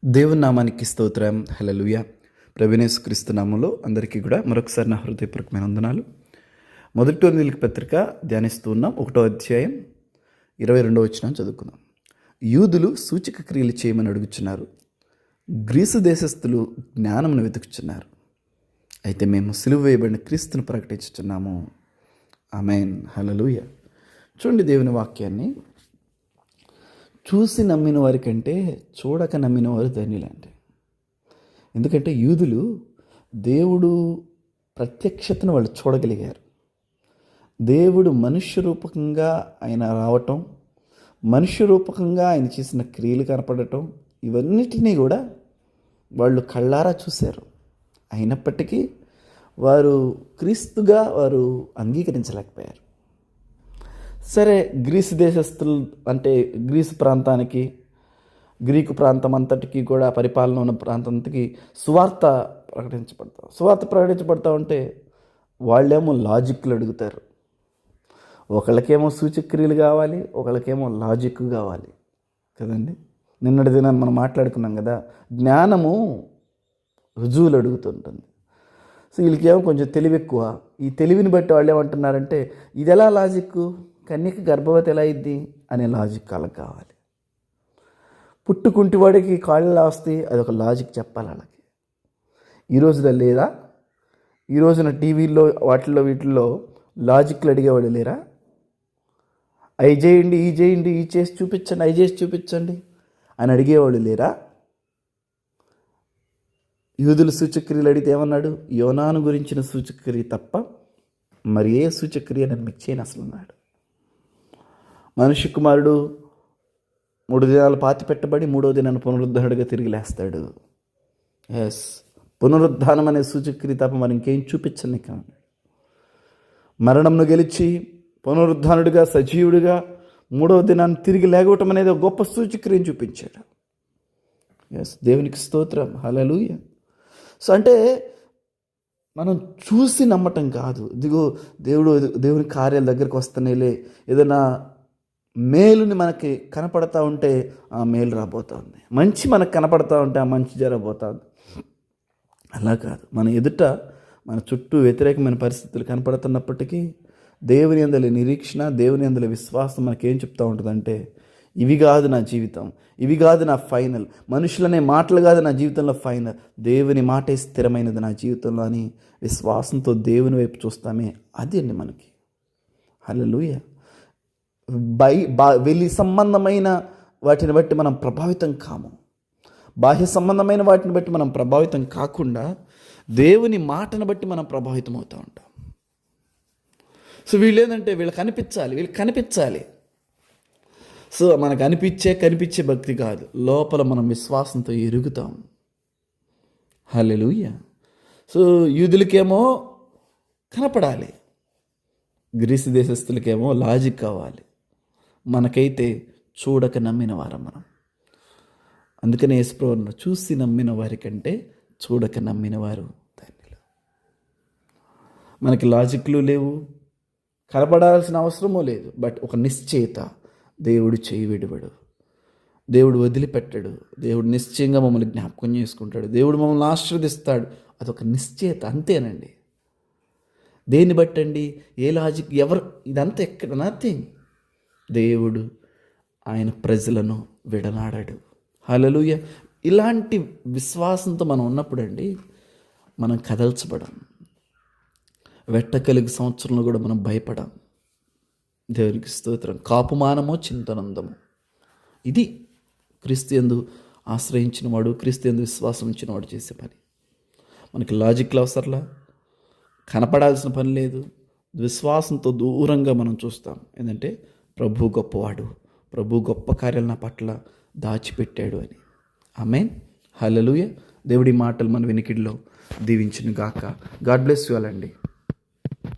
దేవుని నామానికి స్తోత్రం. హల్లెలూయా. ప్రభువైన క్రీస్తు నామములో అందరికీ కూడా మరొకసారి నా హృదయపూర్వకమైన వందనాలు. మొదటి కొరింథీయులకు పత్రిక ధ్యానిస్తూ ఉన్నాం. 1వ అధ్యాయం 22వ వచనం చదువుకుందాం. యూదులు సూచక క్రియలు చేయమని అడుగుచున్నారు, గ్రీసు దేశస్థులు జ్ఞానమును వెతుకుచున్నారు. అయితే మేము సిలువ వేయబడిన క్రీస్తును ప్రకటించుచున్నాము. ఆమేన్. హల్లెలూయా. చూడండి, దేవుని వాక్యాన్ని చూసి నమ్మిన వారి కంటే చూడక నమ్మిన వారు ధన్యులంటే. ఎందుకంటే యూదులు దేవుడు ప్రత్యక్షతను వాళ్ళు చూడగలిగారు. దేవుడు మనుష్య రూపకంగా ఆయన రావటం, మనుష్య రూపకంగా ఆయన చేసిన క్రియలు కనపడటం, ఇవన్నిటినీ కూడా వాళ్ళు కళ్ళారా చూశారు. అయినప్పటికీ వారు క్రీస్తుగా వారు అంగీకరించలేకపోయారు. సరే, గ్రీసు దేశస్తులు అంటే గ్రీసు ప్రాంతానికి, గ్రీకు ప్రాంతం అంతటికి కూడా పరిపాలన ఉన్న ప్రాంతానికి సువార్త ప్రకటించబడతా ఉంటే వాళ్ళేమో లాజిక్లు అడుగుతారు. ఒకళ్ళకేమో సూచక్రియలు కావాలి, ఒకళ్ళకేమో లాజిక్ కావాలి కదండి. నిన్నటి దినాన్ని మనం మాట్లాడుకున్నాం కదా, జ్ఞానము రుజువులు అడుగుతుంటుంది. సో వీళ్ళకేమో కొంచెం తెలివి ఎక్కువ. ఈ తెలివిని బట్టి వాళ్ళు ఏమంటున్నారంటే, ఇది ఎలా లాజిక్, కన్యక గర్భవతి ఎలా అయింది అనే లాజిక్ వాళ్ళకి కావాలి. పుట్టుకుంటి వాడికి కాళ్ళు వస్తాయి, అదొక లాజిక్ చెప్పాలి వాళ్ళకి. ఈ రోజులో లేదా? ఈ రోజున టీవీల్లో వీటిల్లో లాజిక్లు అడిగేవాడు లేరా? అవి చేయండి, ఈ చేయండి, ఈ చేసి చూపించండి, అవి చేసి చూపించండి అని అడిగేవాళ్ళు లేరా? యూదులు సూచక్రియలు అడిగితే ఏమన్నాడు? యోనాను గురించిన సూచక్రియ తప్ప మరి ఏ సూచక్రియ నేను మీకు చేయను అసలు అన్నాడు. మనిషి కుమారుడు 3 దినాలు పాతి పెట్టబడి 3వ దినాన్ని పునరుద్ధరణుడిగా తిరిగి లేస్తాడు. ఎస్, పునరుద్ధానం అనే సూచక్రియ తప్ప మరి ఇంకేం చూపించండి. మరణంను గెలిచి పునరుద్ధానుడిగా సజీవుడిగా 3వ దినాన్ని తిరిగి లేగవటం అనేది ఒక గొప్ప సూచక్రియను చూపించాడు. ఎస్, దేవునికి స్తోత్రం. హల్లెలూయా. సో అంటే మనం చూసి నమ్మటం కాదు. ఇదిగో దేవుని కార్యాల దగ్గరికి వస్తున్నాయిలే, ఏదైనా మేలుని మనకి కనపడతా ఉంటే ఆ మేలు రాబోతుంది, మంచి మనకు కనపడతా ఉంటే ఆ మంచి జరగబోతుంది. అలా కాదు, మన ఎదుట మన చుట్టూ వ్యతిరేకమైన పరిస్థితులు కనపడుతున్నప్పటికీ దేవుని యందలి నిరీక్షణ, దేవుని యందలి విశ్వాసం మనకేం చెప్తూ ఉంటుందంటే, ఇవి కాదు నా జీవితం, ఇవి కాదు నా ఫైనల్, మనుషులనే మాటలు కాదు నా జీవితంలో ఫైనల్, దేవుని మాటే స్థిరమైనది నా జీవితంలో అని విశ్వాసంతో దేవుని వైపు చూస్తామే, అది అండి మనకి. హల్లెలూయా. వెలి సంబంధమైన వాటిని బట్టి మనం ప్రభావితం కాము, బాహ్య సంబంధమైన వాటిని బట్టి మనం ప్రభావితం కాకుండా దేవుని మాటను బట్టి మనం ప్రభావితం అవుతూ ఉంటాం. సో వీళ్ళు ఏంటంటే వీళ్ళకి కనిపించాలి. సో మనకు కనిపించే భక్తి కాదు, లోపల మనం విశ్వాసంతో ఎరుగుతాం. హల్లెలూయా. సో యూదులకేమో కనపడాలి, గ్రీసు దేశస్తులకేమో లాజిక్ కావాలి, మనకైతే చూడక నమ్మిన వారం మనం. అందుకనే యేసుప్రభువును చూసి నమ్మిన వారి కంటే చూడక నమ్మిన వారు ధన్యులు. మనకి లాజిక్లు లేవు, కనపడాల్సిన అవసరమూ లేదు. బట్ ఒక నిశ్చయిత, దేవుడు చేయి విడవడు, దేవుడు వదిలిపెట్టడు, దేవుడు నిశ్చయంగా మమ్మల్ని జ్ఞాపకం చేసుకుంటాడు, దేవుడు మమ్మల్ని ఆశీర్వదిస్తాడు. అదొక నిశ్చయిత, అంతేనండి. దేన్ని బట్టండి, ఏ లాజిక్, ఎవరు, ఇదంతా ఎక్కడ నథింగ్. దేవుడు ఆయన ప్రజలను విడనాడాడు. హల్లెలూయా. ఇలాంటి విశ్వాసంతో మనం ఉన్నప్పుడు అండి మనం కదల్చబడం. వెట్టకలిగి సంవత్సరంలో కూడా మనం భయపడం. దేవునికి స్తోత్రం. కాపుమానము చింతనందము, ఇది క్రీస్తు యందు ఆశ్రయించిన వాడు, క్రీస్తు యందు విశ్వాసం ఉంచిన వాడు చేసే పని. మనకి లాజిక్లు అవసరంలా, కనపడాల్సిన పని లేదు. విశ్వాసంతో దూరంగా మనం చూస్తాం. ఏంటంటే ప్రభు గొప్పవాడు, ప్రభు గొప్ప కార్యాలు నా పట్ల దాచిపెట్టాడు అని. ఆమేన్. హల్లెలూయా. దేవుడి మాటలు మన వెనికిడిలో దీవించును గాక. గాడ్ బ్లెస్ యు ఆల్ అండి.